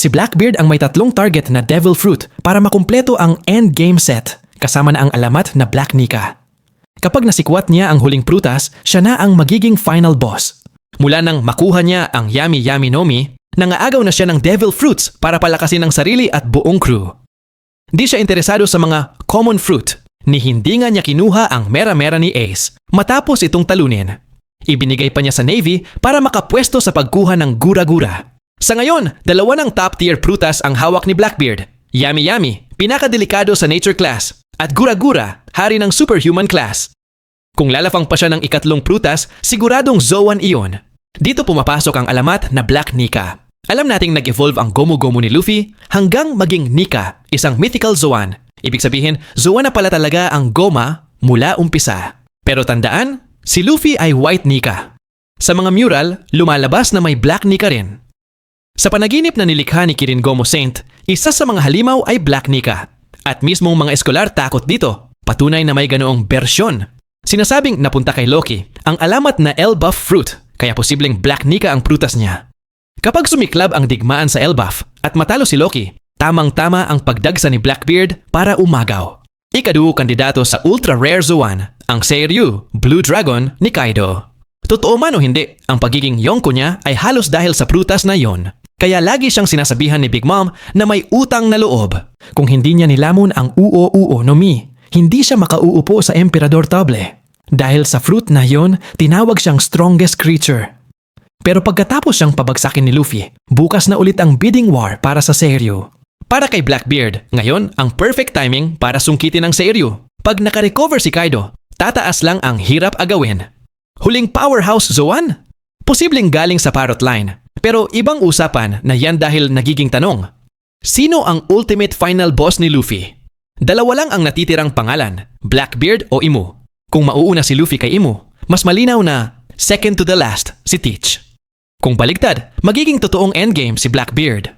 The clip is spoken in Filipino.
Si Blackbeard ang may tatlong target na Devil Fruit para makumpleto ang endgame set, kasama na ang alamat na Black Nika. Kapag nasikwat niya ang huling prutas, siya na ang magiging final boss. Mula nang makuha niya ang Yummy Yummy Nomi, nangaagaw na siya ng Devil Fruits para palakasin ang sarili at buong crew. Di siya interesado sa mga common fruit, ni hindi nga niya kinuha ang mera-mera ni Ace matapos itong talunin. Ibinigay pa niya sa Navy para makapwesto sa pagkuha ng gura-gura. Sa ngayon, dalawa ng top-tier prutas ang hawak ni Blackbeard. Yummy Yummy, pinakadelikado sa nature class, at gura-gura, hari ng superhuman class. Kung lalafang pa siya ng ikatlong prutas, siguradong Zoan iyon. Dito pumapasok ang alamat na Black Nika. Alam nating nag-evolve ang Gomu-Gomu ni Luffy hanggang maging Nika, isang mythical Zoan. Ibig sabihin, Zoan na pala talaga ang Goma mula umpisa. Pero tandaan, si Luffy ay White Nika. Sa mga mural, lumalabas na may Black Nika rin. Sa panaginip na nilikha ni Kirin Gomu Saint, isa sa mga halimaw ay Black Nika. At mismong mga eskolar takot dito, patunay na may ganoong bersyon. Sinasabing napunta kay Loki ang alamat na Elbaf Fruit, kaya posibleng Black Nika ang prutas niya. Kapag sumiklab ang digmaan sa Elbaf at matalo si Loki, tamang-tama ang pagdagsa ni Blackbeard para umagaw. Ikaduo kandidato sa Ultra Rare Zoan, ang Seiryu, Blue Dragon ni Kaido. Totoo man o hindi, ang pagiging Yonko niya ay halos dahil sa prutas na yon. Kaya lagi siyang sinasabihan ni Big Mom na may utang na loob. Kung hindi niya nilamon ang Uo-Uo no Mi, hindi siya makauupo sa Emperador Table. Dahil sa fruit na yon, tinawag siyang strongest creature. Pero pagkatapos siyang pabagsakin ni Luffy, bukas na ulit ang bidding war para sa Seiryu. Para kay Blackbeard, ngayon ang perfect timing para sungkitin ang Seiryu. Pag nakarecover si Kaido, tataas lang ang hirap agawin. Huling powerhouse Zoan? Posibleng galing sa Parrot Line. Pero ibang usapan na yan dahil nagiging tanong. Sino ang ultimate final boss ni Luffy? Dalawa lang ang natitirang pangalan, Blackbeard o Imu. Kung mauuna si Luffy kay Imu, mas malinaw na second to the last si Teach. Kung baligtad, magiging totoong endgame si Blackbeard.